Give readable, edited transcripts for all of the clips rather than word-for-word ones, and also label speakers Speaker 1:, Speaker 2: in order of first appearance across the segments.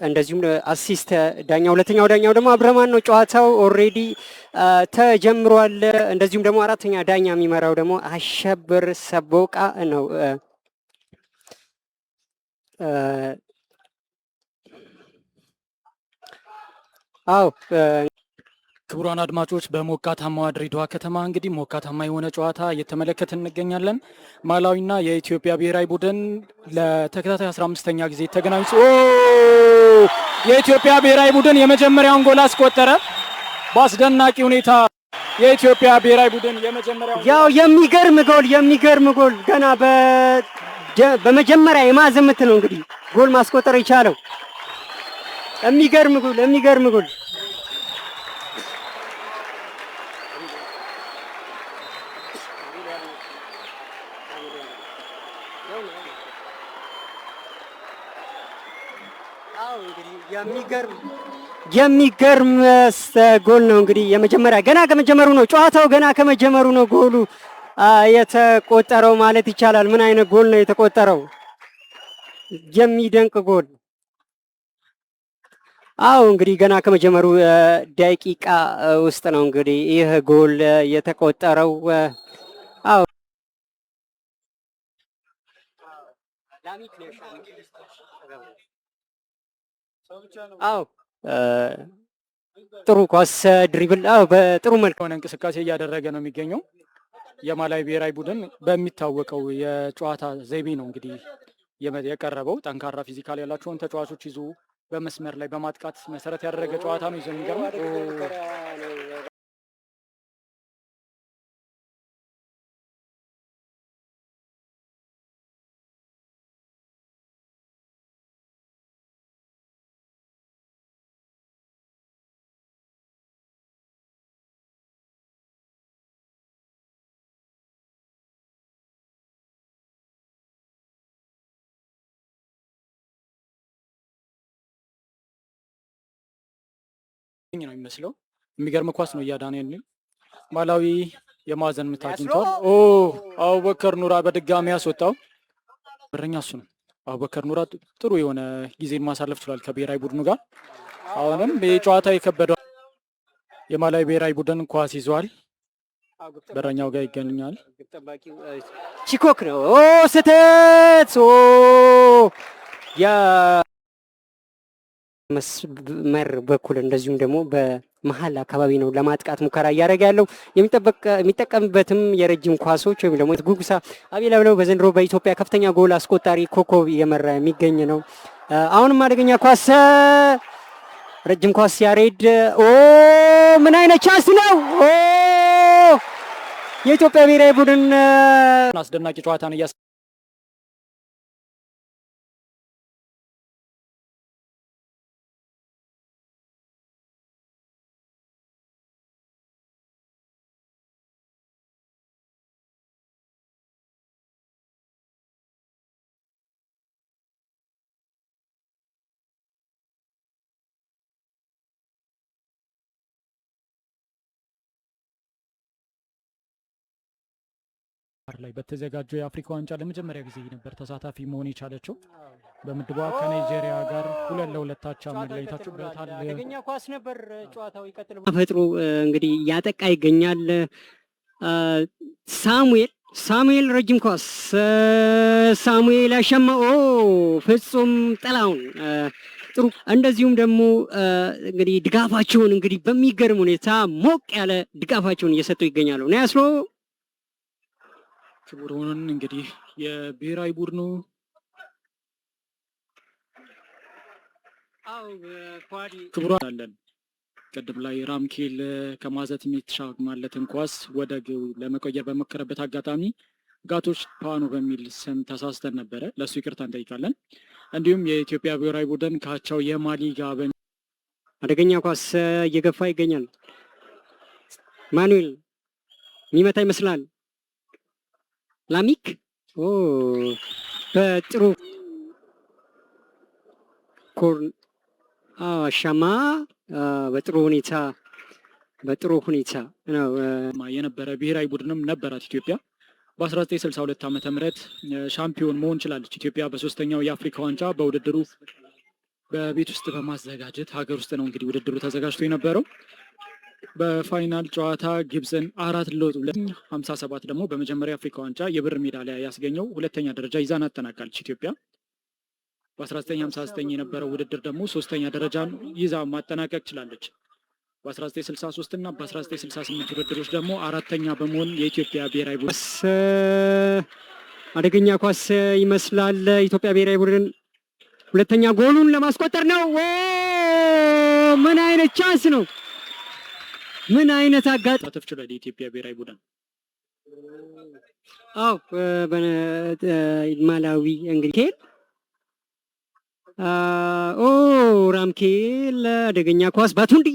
Speaker 1: እንደዚሁም አሲስት ዳኛ ሁለተኛው ዳኛው ደግሞ አብረማን ነው። ጨዋታው ኦሬዲ ተጀምሯል። እንደዚሁም ደግሞ አራተኛ ዳኛ የሚመራው ደግሞ አሸብር ሰቦቃ ነው። አዎ
Speaker 2: ክቡራን አድማጮች በሞቃታማዋ ድሬዳዋ ከተማ እንግዲህ ሞቃታማ የሆነ ጨዋታ እየተመለከትን እንገኛለን። ማላዊና የኢትዮጵያ ብሔራዊ ቡድን ለተከታታይ 15ኛ ጊዜ ተገናኙ። የኢትዮጵያ ብሔራዊ ቡድን የመጀመሪያውን ጎል አስቆጠረ። በአስደናቂ ሁኔታ የኢትዮጵያ ብሔራዊ ቡድን የመጀመሪያውን
Speaker 1: ያው የሚገርም ጎል ገና በመጀመሪያ የማዕዘን ምት ነው እንግዲህ ጎል ማስቆጠር የቻለው። የሚገርም ጎል የሚገርም ጎል ነው እንግዲህ የመጀመሪያ ገና ከመጀመሩ ነው ጨዋታው ገና ከመጀመሩ ነው ጎሉ የተቆጠረው ማለት ይቻላል። ምን አይነት ጎል ነው የተቆጠረው? የሚደንቅ ጎል። አዎ እንግዲህ ገና ከመጀመሩ ደቂቃ ውስጥ ነው እንግዲህ ይህ ጎል የተቆጠረው። አዎ ጥሩ ኳስ ድሪብል በጥሩ መልክ
Speaker 2: ሆነ እንቅስቃሴ እያደረገ ነው የሚገኘው። የማላዊ ብሔራዊ ቡድን በሚታወቀው የጨዋታ ዘይቤ ነው እንግዲህ የቀረበው። ጠንካራ ፊዚካል ያላቸውን ተጫዋቾች ይዞ በመስመር ላይ በማጥቃት መሰረት ያደረገ ጨዋታ ነው ይዞ የሚገርመው። ነው የሚመስለው። የሚገርም ኳስ ነው እያዳነ ያለው። ማላዊ የማዕዘን ምት አግኝቷል። አቡበከር ኑራ በድጋሚ ያስወጣው። በረኛ እሱ ነው። አቡበከር ኑራ ጥሩ የሆነ ጊዜን ማሳለፍ ችሏል ከብሔራዊ ቡድኑ ጋር። አሁንም የጨዋታ የከበደው የማላዊ ብሔራዊ ቡድን ኳስ ይዟል። በረኛው ጋር ይገኛል።
Speaker 1: ቺኮክ ነው። ስህተት መስመር በኩል እንደዚሁም ደግሞ በመሀል አካባቢ ነው ለማጥቃት ሙከራ እያደረገ ያለው። የሚጠቀምበትም የረጅም ኳሶች ወይም ደግሞ ጉጉሳ አቤላ ብለው በዘንድሮ በኢትዮጵያ ከፍተኛ ጎል አስቆጣሪ ኮከብ እየመራ የሚገኝ ነው። አሁንም አደገኛ ኳስ፣ ረጅም ኳስ ያሬድ። ምን አይነት ቻንስ ነው! የኢትዮጵያ ብሔራዊ ቡድን
Speaker 2: አስደናቂ ጨዋታን ላይ በተዘጋጀው የአፍሪካ ዋንጫ ለመጀመሪያ ጊዜ ነበር ተሳታፊ መሆን የቻለችው። በምድቧ ከናይጄሪያ ጋር 2-2 አቻ መለያየታቸው በታል
Speaker 1: አደገኛ ኳስ ነበር። ጨዋታው ይቀጥል። ፈጥሮ እንግዲህ ያጠቃ ይገኛል። ሳሙኤል ረጅም ኳስ ሳሙኤል ያሸማው ፍጹም ጥላውን ጥሩ። እንደዚሁም ደግሞ እንግዲህ ድጋፋቸውን እንግዲህ በሚገርም ሁኔታ ሞቅ ያለ ድጋፋቸውን እየሰጡ ይገኛሉ። ናያስሎ
Speaker 2: ክቡሩን እንግዲህ የብሔራዊ ቡድኑ ክቡራን አለን። ቅድም ላይ ራምኬል ከማዘት የሚተሻማለትን ኳስ ወደ ግብ ለመቆየር በሞከረበት አጋጣሚ ጋቶች ፓኖ በሚል ስም ተሳስተን ነበረ። ለእሱ ይቅርታ እንጠይቃለን። እንዲሁም የኢትዮጵያ ብሔራዊ ቡድን ካቻው የማሊ ጋር
Speaker 1: አደገኛ ኳስ እየገፋ ይገኛል። ማኑኤል የሚመታ ይመስላል። ላሚክ በጥሩ አሻማ በጥሩ ሁኔታ ነው
Speaker 2: የነበረ ብሔራዊ ቡድንም ነበራት ኢትዮጵያ። በ1962 ዓ.ም ሻምፒዮን መሆን ችላለች ኢትዮጵያ በሶስተኛው የአፍሪካ ዋንጫ በውድድሩ በቤት ውስጥ በማዘጋጀት ሀገር ውስጥ ነው እንግዲህ ውድድሩ ተዘጋጅቶ የነበረው። በፋይናል ጨዋታ ግብፅን 4-257 ደግሞ በመጀመሪያ አፍሪካ ዋንጫ የብር ሜዳሊያ ያስገኘው ሁለተኛ ደረጃ ይዛን አጠናቃለች ኢትዮጵያ። በ1959 የነበረው ውድድር ደግሞ ሶስተኛ ደረጃን ይዛ ማጠናቀቅ ችላለች። በ1963 እና በ1968 ውድድሮች ደግሞ አራተኛ በመሆን የኢትዮጵያ ብሔራዊ ቡድን
Speaker 1: አደገኛ ኳስ ይመስላል። ኢትዮጵያ ብሔራዊ ቡድን ሁለተኛ ጎሉን ለማስቆጠር ነው። ምን አይነት ቻንስ ነው! ምን አይነት አጋጣሚ
Speaker 2: ተሳተፍ ችሏል የኢትዮጵያ ብሔራዊ ቡድን።
Speaker 1: አው ማላዊ እንግዲህ ራምኬል አደገኛ ኳስ ባቱንዲ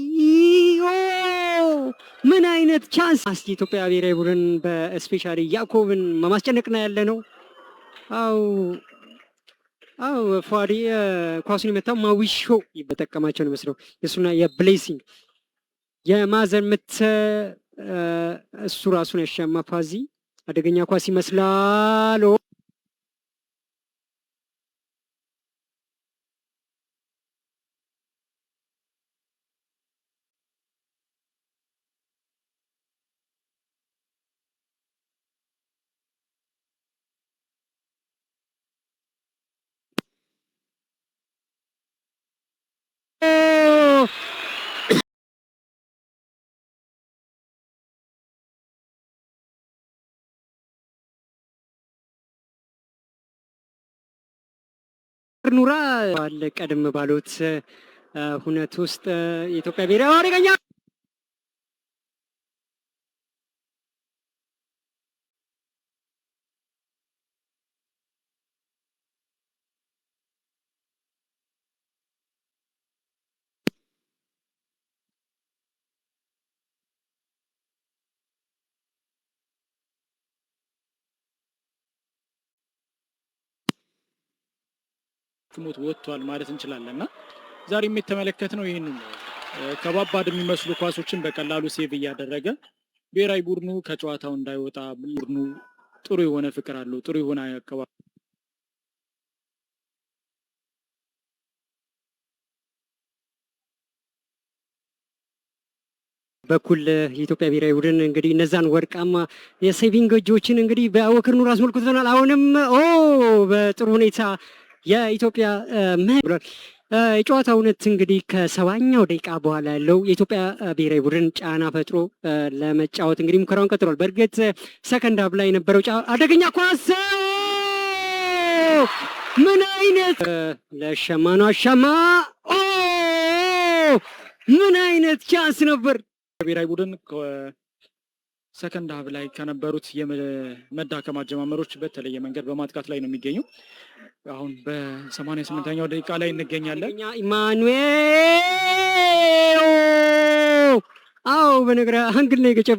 Speaker 1: ምን አይነት ቻንስ! አስቲ ኢትዮጵያ ብሔራዊ ቡድን በስፔሻሊ ያዕቆብን ማስጨነቅ ነው ያለ ነው። አው ፏዲ ኳሱን የመታው ማዊሾ ይበጠቀማቸው ነው መስለው የሱና የብሌሲንግ የማዘን ምት እሱ ራሱን ያሻማ ፋዚ አደገኛ ኳስ ይመስላል። ኑራ ባለ ቀደም ባሉት ሁነት ውስጥ የኢትዮጵያ ብሔራዊ አደገኛ
Speaker 2: ሞት ወጥቷል ማለት እንችላለን እና ዛሬም የተመለከትነው ይህንን ነው። ከባባድ የሚመስሉ ኳሶችን በቀላሉ ሴቭ እያደረገ ብሔራዊ ቡድኑ ከጨዋታው እንዳይወጣ ቡድኑ ጥሩ የሆነ ፍቅር አለው፣ ጥሩ የሆነ አካባቢ
Speaker 1: በኩል የኢትዮጵያ ብሔራዊ ቡድን እንግዲህ እነዛን ወርቃማ የሴቪንግ እጆችን እንግዲህ በአቡበከር ኑር አስመልክቶናል። አሁንም በጥሩ ሁኔታ የኢትዮጵያ ብሏል። የጨዋታ እውነት እንግዲህ ከ70ኛው ደቂቃ በኋላ ያለው የኢትዮጵያ ብሔራዊ ቡድን ጫና ፈጥሮ ለመጫወት እንግዲህ ሙከራውን ቀጥሏል። በእርግጥ ሰከንድ ሀፍ ላይ የነበረው አደገኛ ኳስ ምን አይነት ለሸማ ነው አሻማ ምን አይነት ቻንስ ነበር!
Speaker 2: ብሔራዊ ቡድን ሰከንድ ሀፍ ላይ ከነበሩት የመዳከም አጀማመሮች በተለየ መንገድ በማጥቃት ላይ ነው የሚገኘው። አሁን በ88ኛው ደቂቃ ላይ እንገኛለን።
Speaker 1: ኢማኑኤል በነገራ አንግል ነው የገጨ